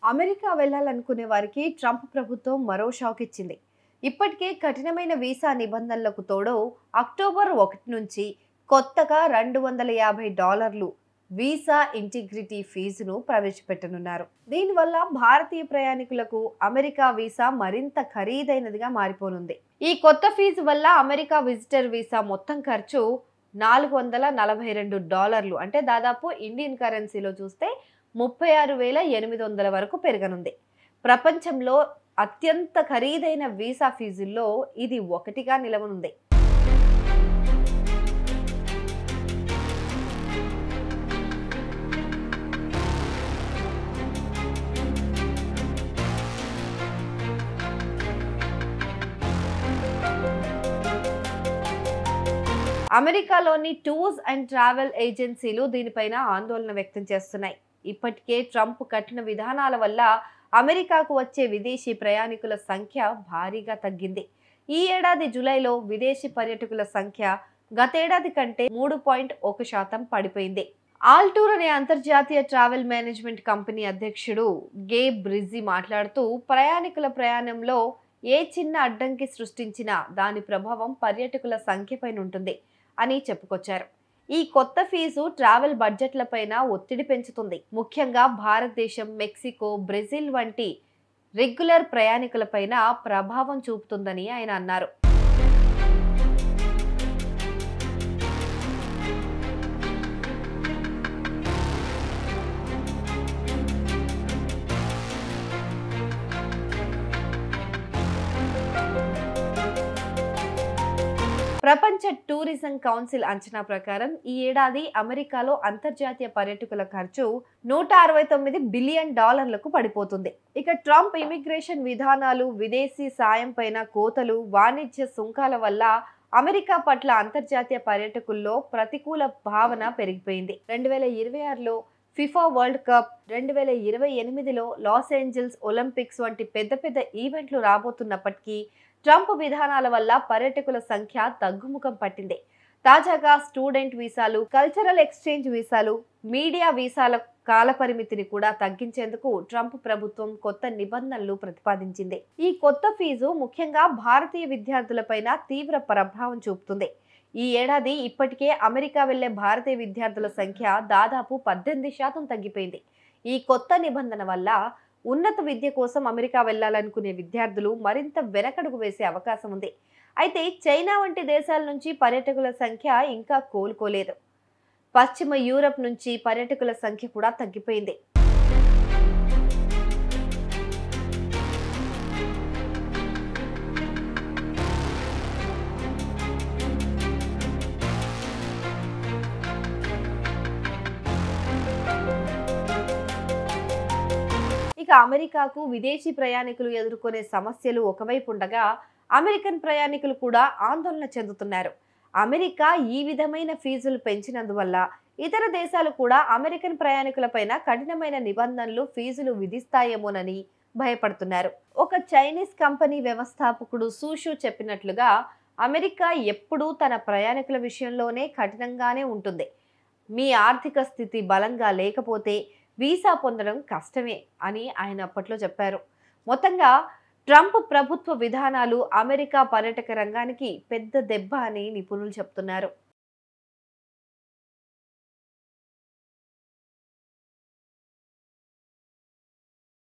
America వెళ్లాలనుకునే వారికి Trump ప్రభుత్వం మరో షాక్ ఇచ్చింది. ఇప్పటికే కఠినమైన వీసా నిబంధనలకు తోడు అక్టోబర్ 1 నుంచి కొత్తగా $250 వీసా ఇంటిగ్రిటీ ఫీజును ప్రవేశపెట్టనున్నారు. దీనివల్ల భారతీయ ప్రయాణికులకు అమెరికా వీసా మరింత ఖరీదైనదిగా మారిపోనుంది. ఈ కొత్త ఫీజు వల్ల అమెరికా విజిటర్ వీసా మొత్తం ఖర్చు $442 అంటే దాదాపు ఇండియన్ కరెన్సీలో చూస్తే 36,800 వరకు పెరగనుంది. ప్రపంచంలో అత్యంత ఖరీదైన వీసా ఫీజుల్లో ఇది ఒకటిగా నిలవనుంది. అమెరికాలోని టూర్స్ అండ్ ట్రావెల్ ఏజెన్సీలు దీనిపైన ఆందోళన వ్యక్తం చేస్తున్నాయి. ఇప్పటికే ట్రంప్ కఠిన విధానాల వల్ల అమెరికాకు వచ్చే విదేశీ ప్రయాణికుల సంఖ్య భారీగా తగ్గింది. ఈ ఏడాది జూలైలో విదేశీ పర్యాటకుల సంఖ్య గతేడాది కంటే 3.1% పడిపోయింది. ఆల్టూర్ అనే అంతర్జాతీయ ట్రావెల్ మేనేజ్మెంట్ కంపెనీ అధ్యక్షుడు గేబ్ బ్రిజీ మాట్లాడుతూ, ప్రయాణికుల ప్రయాణంలో ఏ చిన్న అడ్డంకి సృష్టించినా దాని ప్రభావం పర్యాటకుల సంఖ్యపైన ఉంటుంది అని చెప్పుకొచ్చారు. ఈ కొత్త ఫీజు ట్రావెల్ బడ్జెట్లపైన ఒత్తిడి పెంచుతుంది. ముఖ్యంగా భారతదేశం, మెక్సికో, బ్రెజిల్ వంటి రెగ్యులర్ ప్రయాణికులపైన ప్రభావం చూపుతుందని ఆయన అన్నారు. ప్రపంచ టూరిజం కౌన్సిల్ అంచనా ప్రకారం ఈ ఏడాది అమెరికాలో అంతర్జాతీయ పర్యాటకుల ఖర్చు $169 బిలియన్ పడిపోతుంది. ఇక ట్రంప్ ఇమిగ్రేషన్ విధానాలు, విదేశీ సాయం పైన కోతలు, వాణిజ్య సుంకాల వల్ల అమెరికా పట్ల అంతర్జాతీయ పర్యాటకుల్లో ప్రతికూల భావన పెరిగిపోయింది. 2026లో ఫిఫా వరల్డ్ కప్, 2028లో లాస్ ఏంజల్స్ ఒలింపిక్స్ వంటి పెద్ద పెద్ద ఈవెంట్లు రాబోతున్నప్పటికీ ట్రంప్ విధానాల వల్ల పర్యాటకుల సంఖ్య తగ్గుముఖం పట్టింది. తాజాగా స్టూడెంట్ వీసాలు, కల్చరల్ ఎక్స్చేంజ్ వీసాలు, మీడియా వీసాల కాలపరిమితిని కూడా తగ్గించేందుకు ట్రంప్ ప్రభుత్వం కొత్త నిబంధనలు ప్రతిపాదించింది. ఈ కొత్త ఫీజు ముఖ్యంగా భారతీయ విద్యార్థులపైన తీవ్ర ప్రభావం చూపుతుంది. ఈ ఏడాది ఇప్పటికే అమెరికా వెళ్లే భారతీయ విద్యార్థుల సంఖ్య దాదాపు 18% తగ్గిపోయింది. ఈ కొత్త నిబంధన వల్ల ఉన్నత విద్య కోసం అమెరికా వెళ్లాలనుకునే విద్యార్థులు మరింత వెనకడుగు వేసే అవకాశం ఉంది. అయితే చైనా వంటి దేశాల నుంచి పర్యాటకుల సంఖ్య ఇంకా కోలుకోలేదు. పశ్చిమ యూరప్ నుంచి పర్యాటకుల సంఖ్య కూడా తగ్గిపోయింది. ఇక అమెరికాకు విదేశీ ప్రయాణికులు ఎదుర్కొనే సమస్యలు ఒకవైపు ఉండగా, అమెరికన్ ప్రయాణికులు కూడా ఆందోళన చెందుతున్నారు. అమెరికా ఈ విధమైన ఫీజులు పెంచినందువల్ల ఇతర దేశాలు కూడా అమెరికన్ ప్రయాణికులపైన కఠినమైన నిబంధనలు, ఫీజులు విధిస్తాయేమోనని భయపడుతున్నారు. ఒక చైనీస్ కంపెనీ వ్యవస్థాపకుడు సూషు చెప్పినట్లుగా, అమెరికా ఎప్పుడూ తన ప్రయాణికుల విషయంలోనే కఠినంగానే ఉంటుంది. మీ ఆర్థిక స్థితి బలంగా లేకపోతే వీసా పొందడం కష్టమే అని ఆయన అప్పట్లో చెప్పారు. మొత్తంగా ట్రంప్ ప్రభుత్వ విధానాలు అమెరికా పర్యాటక రంగానికి పెద్ద దెబ్బ అని నిపుణులు చెప్తున్నారు.